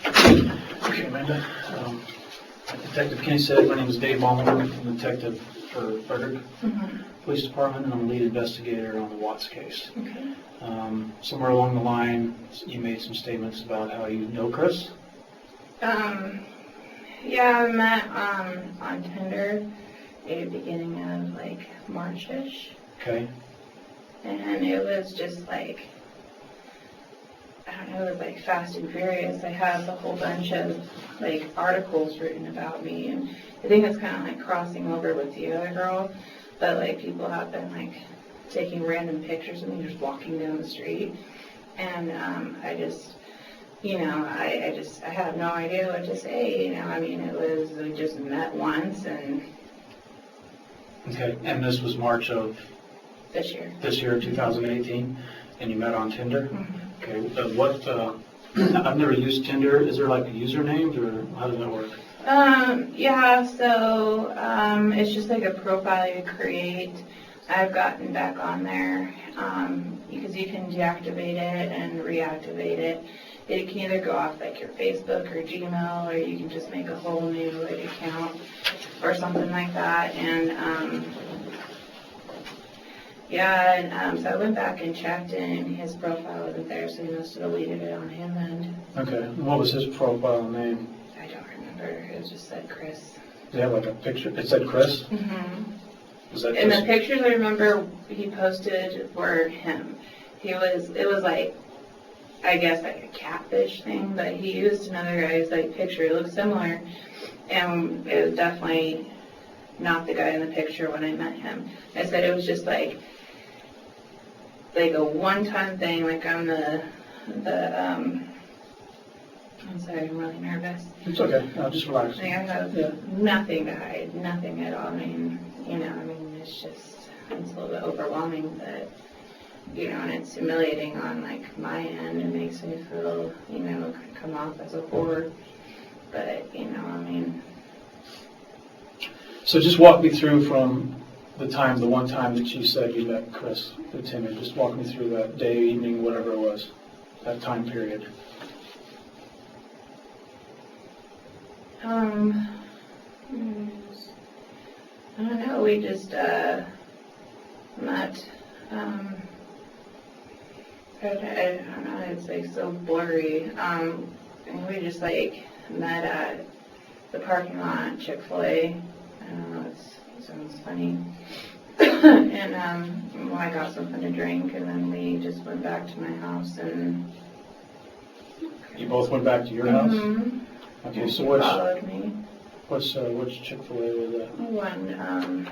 Okay, Amanda. Detective Kenny said, my name is Dave Ballmer. I'm a detective for Frederick Police Department, and I'm a lead investigator on the Watts case. Okay. Somewhere along the line, you made some statements about how you know Chris. Yeah, I met on Tinder at the beginning of like March-ish. Okay. And it was just like, I don't know, it was like fast and furious. I have a whole bunch of like articles written about me, and I think it's kind of like crossing over with the other girl, but like people have been like taking random pictures of me just walking down the street, and I just, you know, I have no idea what to say, you know. I mean, we just met once, and Okay, and this was March of this year. This year, 2018, and you met on Tinder. Okay, I've never used Tinder. Is there like a username, or how does that work? Yeah, so it's just like a profile you create. I've gotten back on there because you can deactivate it and reactivate it. It can either go off like your Facebook or Gmail, or you can just make a whole new like account or something like that. And so I went back and checked, and his profile wasn't there, so he must have deleted it on him. And Okay, what was his profile name? I don't remember. It just said Chris. Did he have like a picture? It said Chris? Was that And just... the pictures I remember he posted were him. It was like, I guess like a catfish thing, but he used another guy's like picture. It looked similar, and it was definitely not the guy in the picture when I met him. I said it was just like a one-time thing. Like I'm I'm sorry, I'm really nervous. It's okay. No, just relax. Like I have nothing to hide, nothing at all. I mean, it's a little bit overwhelming, but, and it's humiliating on, like, my end. It makes me feel, come off as a whore. But, So just walk me through from the one time that you said you met Chris at Tinder. Just walk me through that day, evening, whatever it was, that time period. I don't know, we just met, I don't know, it's like so blurry, and we just like met at the parking lot at Chick-fil-a. I don't know, it sounds funny. And I got something to drink, and then we just went back to my house. And you both went back to your house? Okay, so followed me. Which Chick-fil-A was that? One on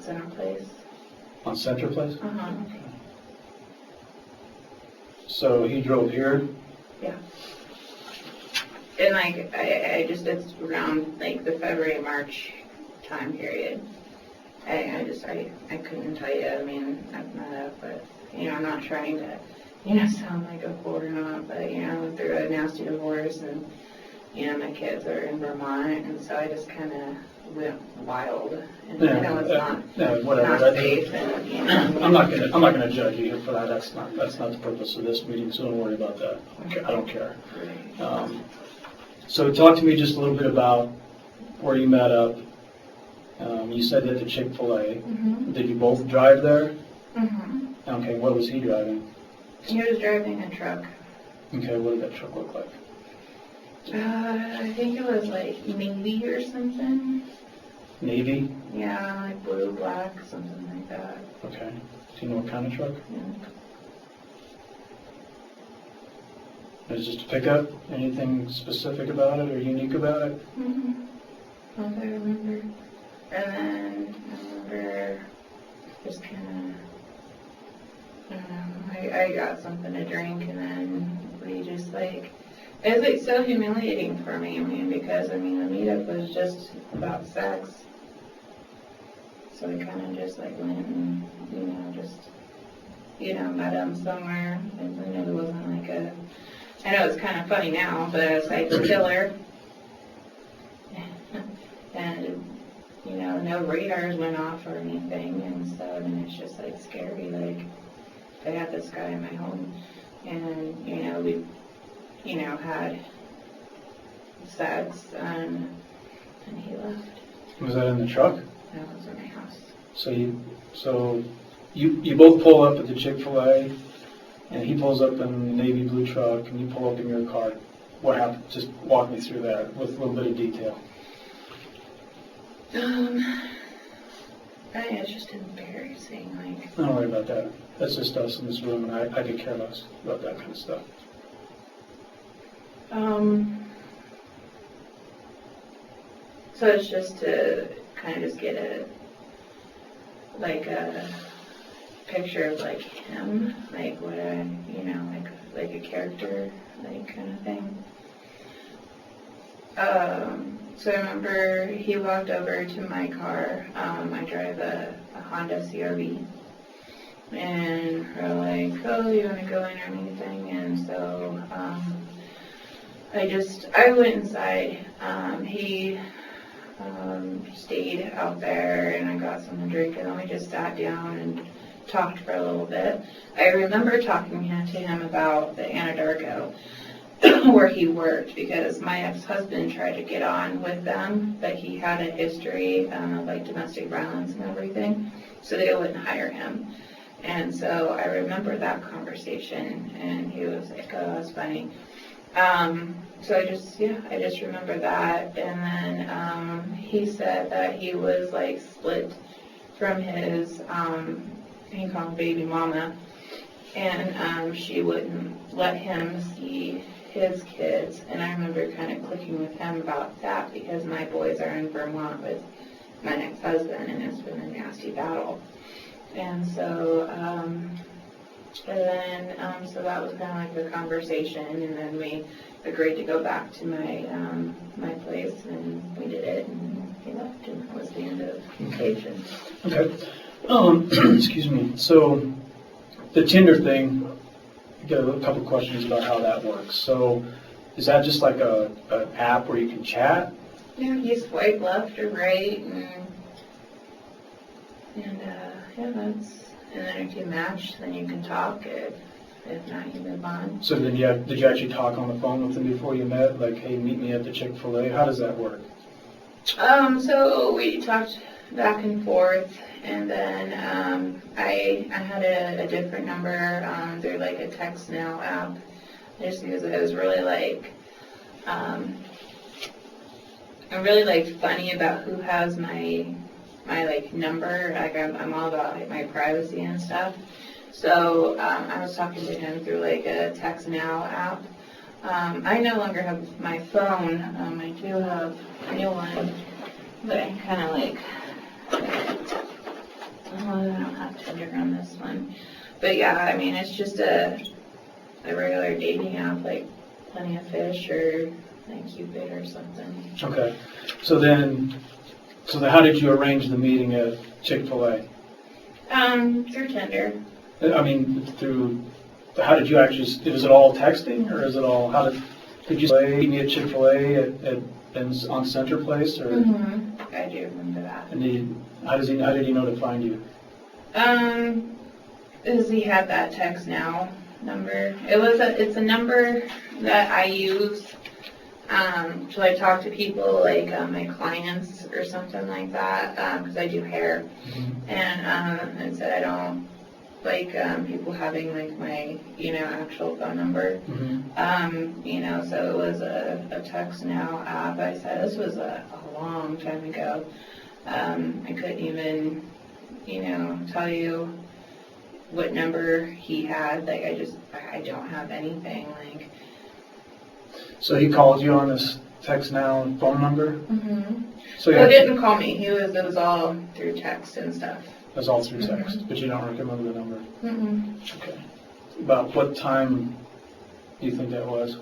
Center Place. On Center Place? Okay. So he drove here? Yeah. And like it's around like the February, March time period. I couldn't tell you. I mean, I've met up, but I'm not trying to sound like a whore or not, but I went through a nasty divorce, and my kids are in Vermont, and so I just kind of went wild, and it's not safe, and I'm not gonna judge you for that. That's not the purpose of this meeting, so don't worry about that. Okay, I don't care. So talk to me just a little bit about where you met up. You said at the Chick-fil-A. Did you both drive there? Okay, what was he driving? He was driving a truck. Okay, what did that truck look like? I think it was like navy or something. Navy? Yeah, like blue, black, something like that. Okay. Do you know what kind of truck? Yeah. Is it just a pickup? Anything specific about it or unique about it? Well, I remember. And then I remember just kind of, I don't know, I got something to drink, and then we just like, it was like so humiliating for me, because the meetup was just about sex. So we kind of just like went and, met him somewhere. And I know it wasn't like I know it's kind of funny now, but it's like a killer. And, no radars went off or anything. And so, it's just like scary. Like, I got this guy in my home, and we, had sex, and he left. Was that in the truck? That was in my house. So you both pull up at the Chick-fil-A, and he pulls up in the navy blue truck, and you pull up in your car. What happened? Just walk me through that with a little bit of detail. It's just embarrassing, like. Don't worry about that. That's just us in this room, and I could care less about that kind of stuff. So it's just to kind of just get a picture of like him, like what like a character, like kind of thing. So I remember he walked over to my car. I drive a Honda CRV. And we're like, oh, you want to go in or anything? And so I went inside. He stayed out there, and I got something to drink, and then we just sat down and talked for a little bit. I remember talking to him about the Anadarko, where he worked, because my ex-husband tried to get on with them, but he had a history of like domestic violence and everything, so they wouldn't hire him. And so I remember that conversation, and he was like, oh, that's funny. So I just remember that. And then he said that he was like split from his, he called him baby mama, and she wouldn't let him see his kids. And I remember kind of clicking with him about that, because my boys are in Vermont with my ex-husband, and it's been a nasty battle. And so, so that was kind of like the conversation, and then we agreed to go back to my place, and we did it, and he left, and that was the end of communication. Okay. Excuse me. So the Tinder thing, I get a couple questions about how that works. So is that just like an app where you can chat? Yeah, you swipe left or right, and and then if you match, then you can talk. If not, you move on. So then did you actually talk on the phone with him before you met? Like, hey, meet me at the Chick-fil-A? How does that work? So we talked back and forth, and then I had a different number through like a Text Now app, just because it was really like I'm really like funny about who has my like number. Like I'm all about like my privacy and stuff. So I was talking to him through like a Text Now app. I no longer have my phone. I do have a new one, but I kind of like, I don't have Tinder on this one. But yeah, I mean, it's just a regular dating app, like Plenty of Fish or like Cupid or something. Okay. So then how did you arrange the meeting at Chick-fil-A? Through Tinder. I mean, how did you actually, was it all texting, or is it all, did you meet me at Chick-fil-A on Center Place, or? Mm-hmm. I do remember that. And how did he know to find you? Because he had that Text Now number. It's a number that I use to like talk to people, like my clients or something like that, because I do hair. Mm-hmm. And said I don't like people having like my actual phone number. Mm-hmm. So it was a Text Now app. I said this was a long time ago. I couldn't even tell you what number he had. Like I don't have anything like. So he called you on this Text Now phone number? Mm-hmm. So he didn't call me. It was all through text and stuff. It was all through text, mm-hmm. But you don't remember the number? Mm-hmm. Okay. About what time do you think that was?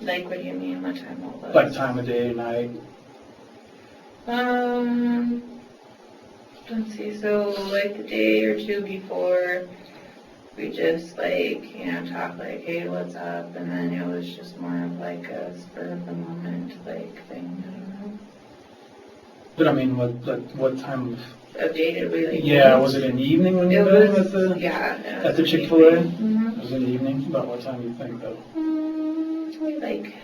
Like, what do you mean? What time it was? Like time of day, night? Let's see. So, like the day or two before, we just like, talk like, hey, what's up? And then it was just more of like a spur of the moment like thing. I don't know. But I mean, what time of updated weekly. Yeah, was it in the evening when you It met him was, at the yeah. at the Chick-fil-A? Mm-hmm. It was in the evening. About what time do you think though? Maybe like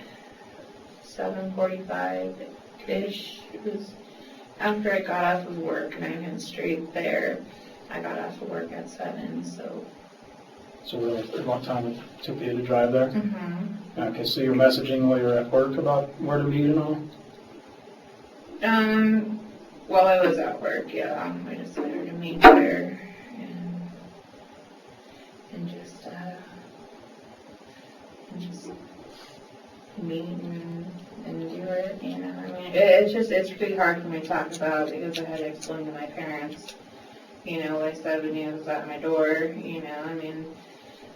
7:45-ish. It was after I got off of work, and I went straight there. I got off of work at 7, so. So really, a long time it took you to drive there? Mm-hmm. Okay, so you're messaging while you're at work about where to meet and all? While I was at work, yeah, I decided to meet there and just meet and do it, you know. I mean, it's pretty hard for me to talk about because I had to explain to my parents, you know, what I said when he was at my door, you know. I mean,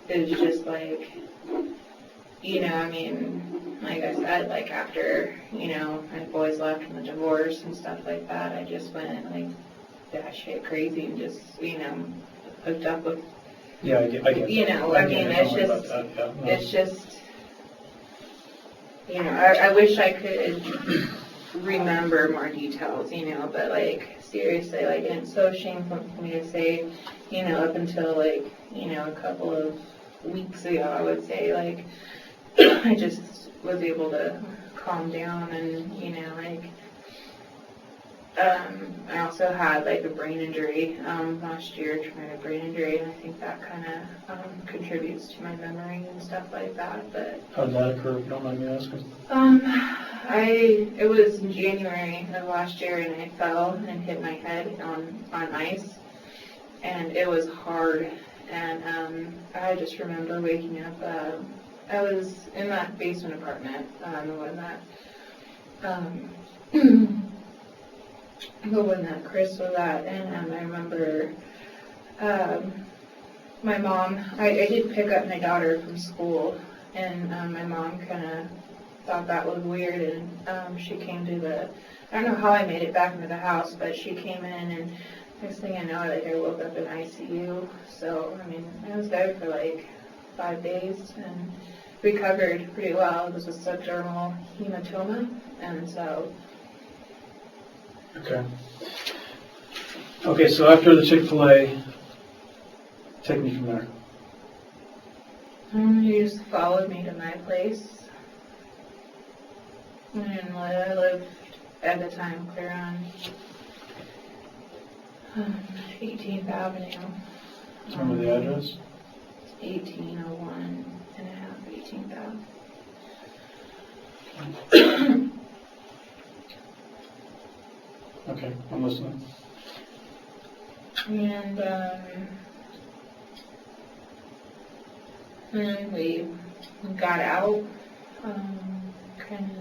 it was just like, you know, I mean, like I said, like after, you know, my boys left from the divorce and stuff like that, I just went like that shit crazy and just, you know, hooked up with. Yeah, I get you know, I mean, don't worry about that. Yeah, no. it's just, you know, I wish I could remember more details, you know, but like, seriously, like, and it's so shameful for me to say, you know, up until like, you know, a couple of weeks ago, I would say, like, I just was able to calm down and, you know, like, I also had like a brain injury last year, traumatic brain injury, and I think that kind of contributes to my memory and stuff like that. But How did that occur, if you don't mind me asking? it was in January of last year, and I fell and hit my head on ice, and it was hard. And I just remember waking up. I was in that basement apartment, the one that Chris was at, and I remember my mom, I did pick up my daughter from school, and my mom kind of thought that was weird, and she came to I don't know how I made it back into the house, but she came in, and next thing I know, like, I woke up in ICU. So, I mean, I was there for like 5 days and recovered pretty well. It was a subdermal hematoma, and so. Okay. Okay, so after the Chick-fil-A, take me from there. He just followed me to my place. And I lived at the time clear on 18th Avenue. Do you remember the address? 1801 and a half 18th Avenue. Okay, I'm listening. And then we got out, kind of.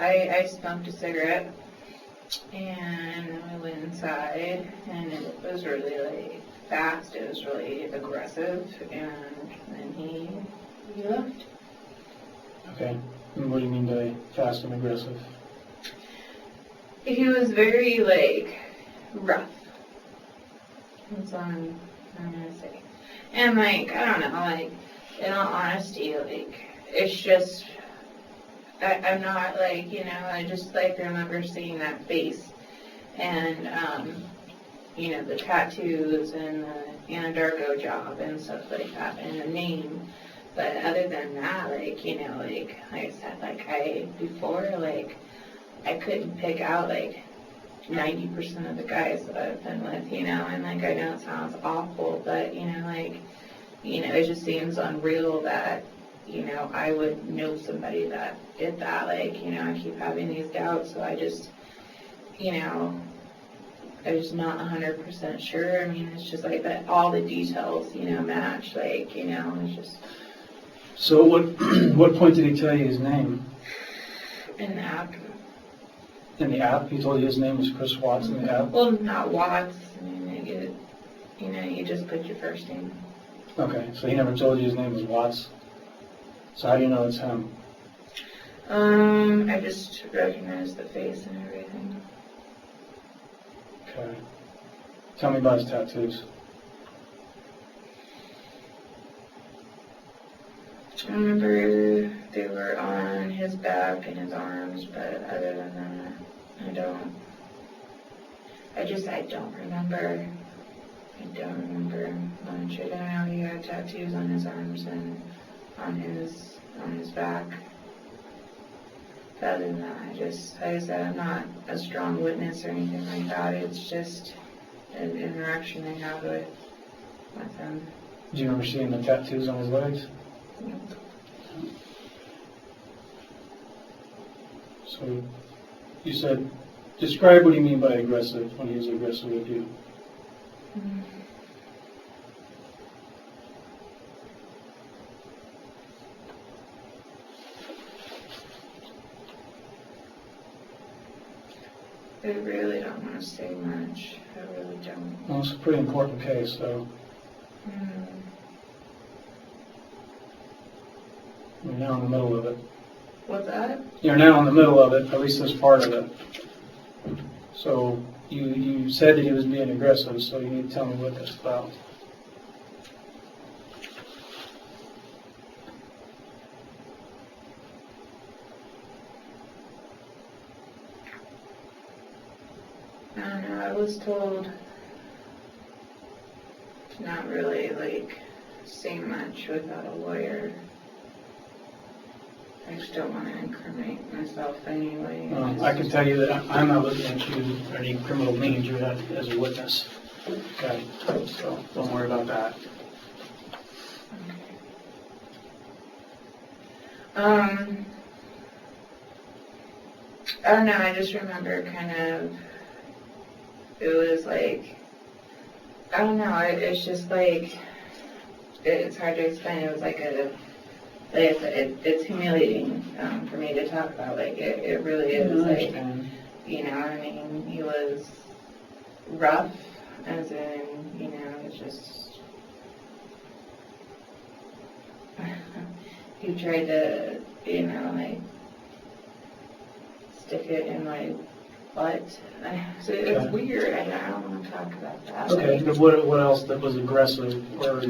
I smoked a cigarette, and I went inside, and it was really like fast. It was really aggressive, and then he left. Okay. And what do you mean by fast and aggressive? He was very like rough. That's all I'm gonna say. And like, I don't know, like, in all honesty, like, it's just, I'm not like, you know, I just like remember seeing that face and, you know, the tattoos and the Anadarko job and stuff like that and the name. But other than that, like, you know, like I said, like before, like, I couldn't pick out like 90% of the guys that I've been with, you know, and like, I know it sounds awful, but, you know, like, you know, it just seems unreal that, you know, I would know somebody that did that. Like, you know, I keep having these doubts, so I just, you know, I'm just not 100% sure. I mean, it's just like that all the details, you know, match, like, you know, it's just. So what point did he tell you his name? In the app. In the app? He told you his name was Chris Watts in the app? Well, not Watts. I mean, you know, you just put your first name. Okay, so he never told you his name was Watts? So how do you know it's him? I just recognized the face and everything. Okay. Tell me about his tattoos. I remember they were on his back and his arms, but other than that, I don't remember. I don't remember much. I don't know, he had tattoos on his arms and on his back. Other than that, like I said, I'm not a strong witness or anything like that. It's just an interaction I have with him. Do you remember seeing the tattoos on his legs? Yeah. So you said, describe what you mean by aggressive, when he was aggressive with you. I really don't want to say much. I really don't. Well, it's a pretty important case, so you're now in the middle of it. What's that? You're now in the middle of it, at least this part of it. So you said that he was being aggressive, so you need to tell me what that's about. I don't know. I was told to not really say much without a lawyer. I just don't want to incriminate myself anyway. I can tell you that I'm not looking at you or any criminal means you had as a witness. Okay, so don't worry about that. Okay. I don't know. I just remember kind of. It was I don't know. It's just it's hard to explain. It was it's humiliating for me to talk about. It really is. You know, I mean, he was rough, as in, you know, it's just he tried to, you know, stick it in my butt. So it's weird. I don't want to talk about that. Okay, but what else that was aggressive, or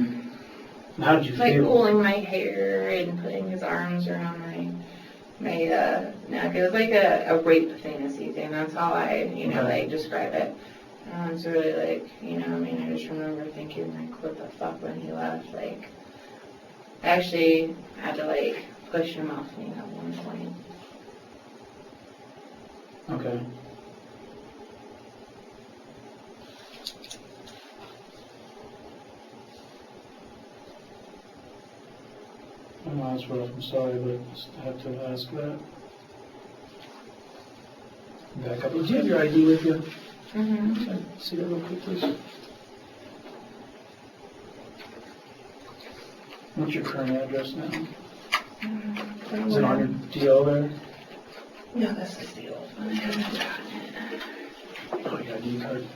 how did you feel? Pulling my hair and putting his arms around my neck. It was like a rape fantasy thing. That's how I, you know, describe it. It's really you know, I mean, I just remember thinking, what the fuck when he left. I actually had to, push him off me at one point. Okay. I know that's rough, I'm sorry, but I have to ask that. Back up. Do you have your ID with you? Mm-hmm. Okay. See that real quick, please. What's your current address now? Is it on your DL there? No, this is the old one. I haven't gotten it. Oh, your ID card.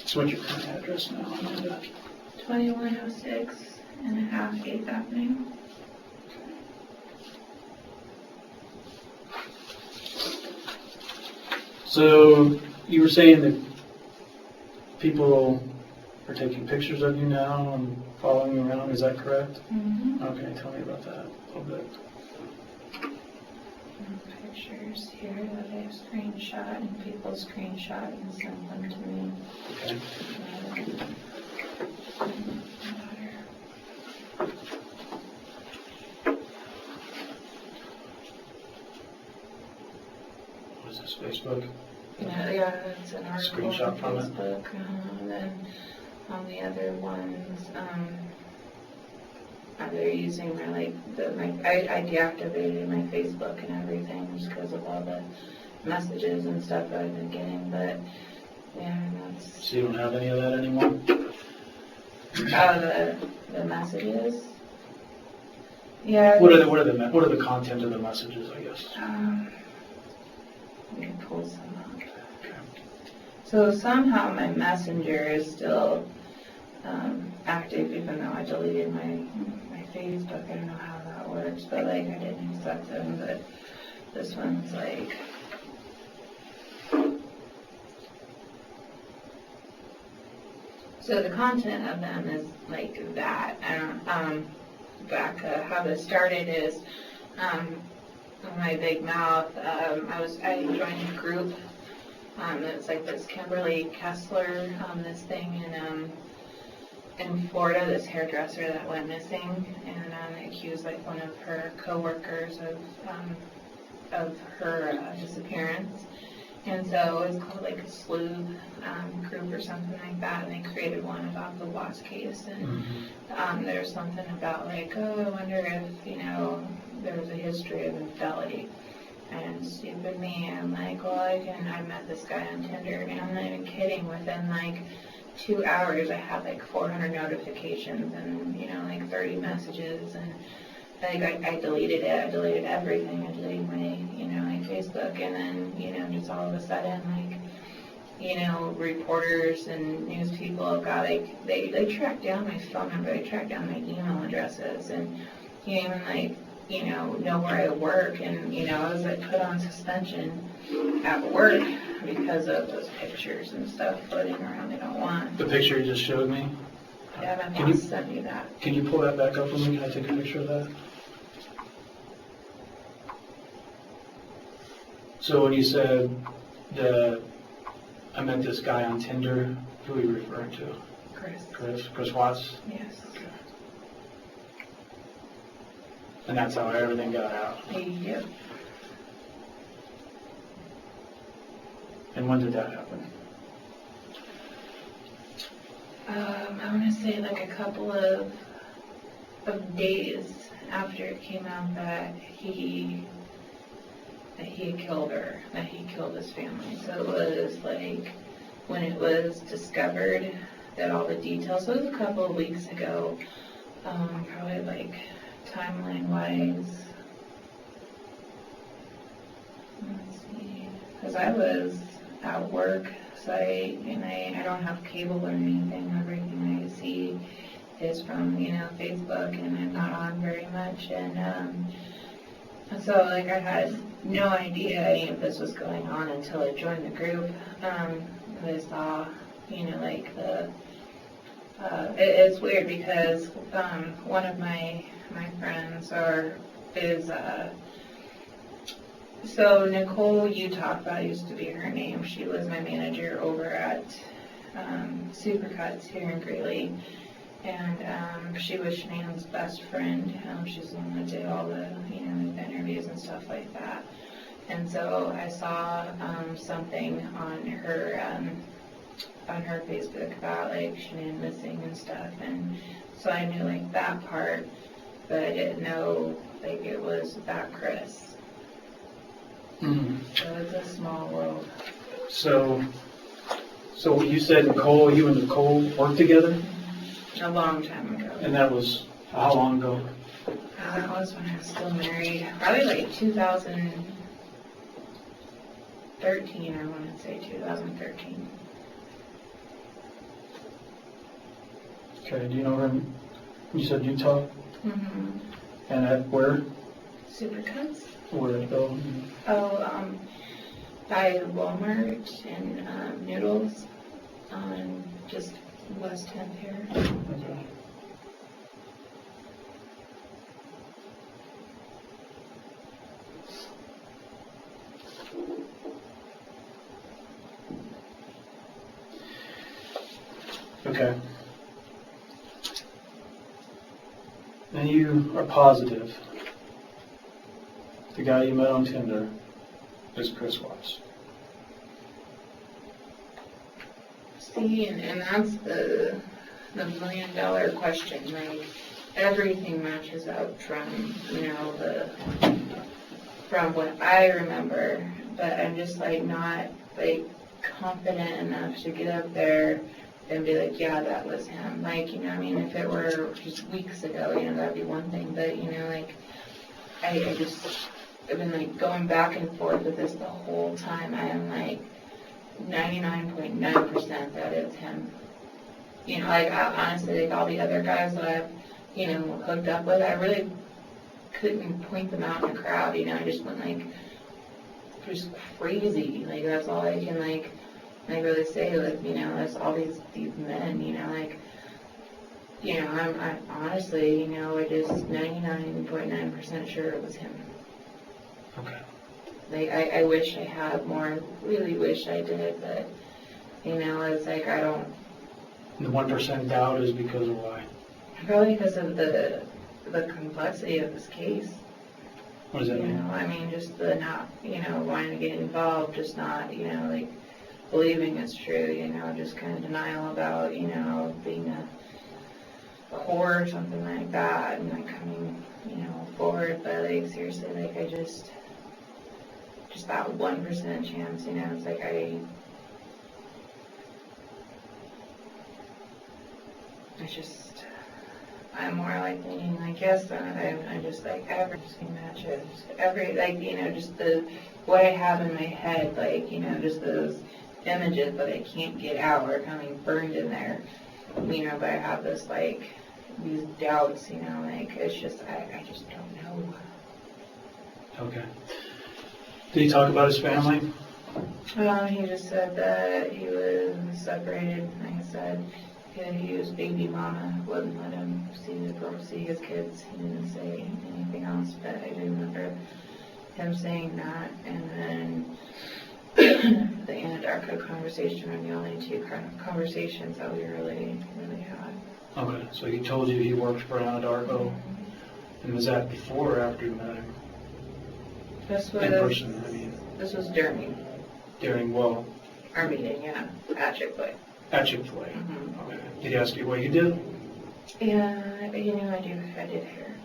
So what's your current address now, Amanda? 2106 and a half 8th Avenue. So you were saying that people are taking pictures of you now and following you around, is that correct? Mm-hmm. Okay, tell me about that a little bit. Pictures here that I've screenshot and people screenshot and sent them to me. Okay. What is this, Facebook? Yeah, it's an article Screenshot on from it? Facebook. And then on the other ones, they're using my I deactivated my Facebook and everything just because of all the messages and stuff I've been getting, but Yeah, and that's, So you don't have any of that anymore? the messages. Yeah. What are the content of the messages, I guess? We can pull some up. Okay. So somehow my messenger is still active, even though I deleted my Facebook. I don't know how that works, but like I didn't accept them. But this one's like. So the content of them is like that. I don't, how this started is, my big mouth, I joined a group, it's like this Kimberly Kessler, this thing in Florida, this hairdresser that went missing, and, accused like one of her coworkers of her disappearance. And so it was called like a sleuth group or something like that, and they created one about the lost case. And there's something about like, oh, I wonder if, there was a history of infidelity. And stupid me, I'm like, well, I met this guy on Tinder, and I'm not even kidding, within like 2 hours I had like 400 notifications and, like 30 messages, and I deleted it. I deleted everything. I deleted my, my Facebook, and then, just all of a sudden, like, reporters and news people got, like, they tracked down my phone number, they tracked down my email addresses, and even, like, know where I work, and, I was, like, put on suspension at work because of those pictures and stuff floating around they don't want. The picture you just showed me? Yeah, my boss sent me that. Can you pull that back up for me? Can I take a picture of that? So when you said that I met this guy on Tinder, who are you referring to? Chris Watts? Yes. Okay. And that's how everything got out. Yep. And when did that happen? I want to say like a couple of days after it came out that he had killed her, that he killed his family. So it was like when it was discovered that all the details, so it was a couple of weeks ago, probably like timeline wise. Let's see, because I was at work, so I don't have cable or anything. Everything I see is from, Facebook, and I'm not on very much, and so like I had no idea any of this was going on until I joined the group. I saw, like it's weird because one of my friends is so Nicole, you talked about, used to be her name. She was my manager over at Supercuts here in Greeley, and she was Shanann's best friend. She's the one that did all the interviews and stuff like that. And so I saw something on her Facebook about like Shanann missing and stuff, and so I knew like that part, but I didn't know like it was about Chris. Mm-hmm. So it's a small world. So you said you and Nicole worked together? A long time ago. And that was how long ago? That was when I was still married. Probably like 2013, I want to say 2013. Okay, do you know her? You said Utah? Mm-hmm. And at where? Supercuts? Where did it go? Oh, by Walmart and Noodles on just West 10th here. Okay. Okay. And you are positive the guy you met on Tinder is Chris Watts. See, and that's the $1 million question. Like, everything matches up from, from what I remember, but I'm just like not, like, confident enough to get up there and be like, yeah, that was him. Like, you know, I mean, if it were just weeks ago, you know, that'd be one thing. But, you know, like, I've been, like, going back and forth with this the whole time. I am, like, 99.9% that it's him. You know, like, honestly, like, all the other guys that I've, you know, hooked up with, I really couldn't point them out in a crowd, you know. I just went, like, just crazy. Like, that's all I can, like really say, like, you know, that's all these men, you know, like, you know, I'm honestly, you know, I just 99.9% sure it was him. Okay. Like, I wish I had more, really wish I did, but, you know, it's like, I don't. The 1% doubt is because of why? Probably because of the complexity of this case. What does that mean? You know, I mean, just the not, you know, wanting to get involved, just not, you know, like, believing it's true, you know, just kind of denial about, you know, being a whore or something like that, and like coming, you know, forward. But like, seriously, like, I just that 1% chance, you know, it's like I'm more like leaning like yes, and I just like every matches, every, like, you know, just what I have in my head, like, you know, just those images that I can't get out are kind of burned in there, you know, but I have this, like, these doubts, you know, like, it's just, I just don't know. Okay. Did he talk about his family? He just said that he was separated, like I said. He was baby mama, wouldn't let him see his kids. He didn't say anything else, but I do remember him saying that. And then the Anadarko conversation are the only two conversations that we really had. Okay, so he told you he worked for Anadarko, and was that before or after you met him? This was in person, I mean. This was during our meeting, yeah, at Chick-fil-a. At Chick-fil-A. Mm-hmm. Okay. Did he ask you what you did? Yeah, you know, I did hair.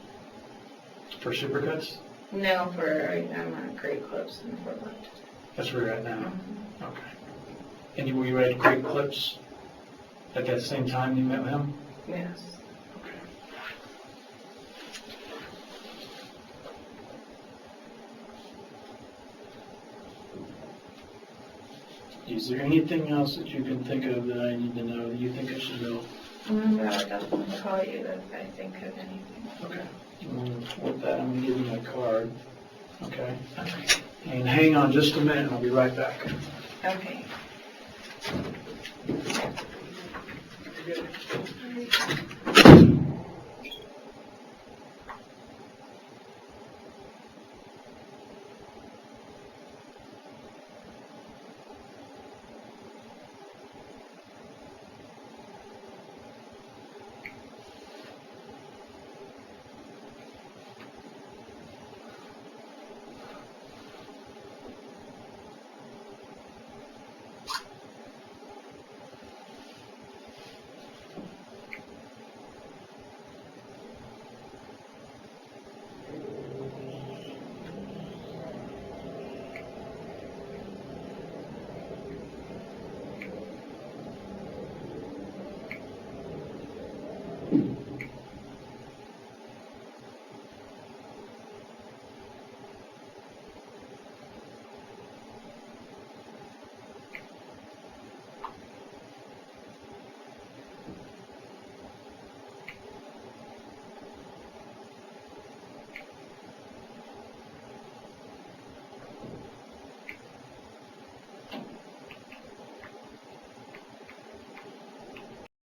For Supercuts? No, I'm on Great Clips in Fort Worth. That's where you're at now? Mm-hmm. Okay. And were you at Great Clips at that same time you met him? Yes. Okay. Is there anything else that you can think of that I need to know, that you think I should know? But I'll definitely call you if I think of anything. Okay. With that, I'm going to give you my card. Okay? And hang on just a minute, and I'll be right back. Okay.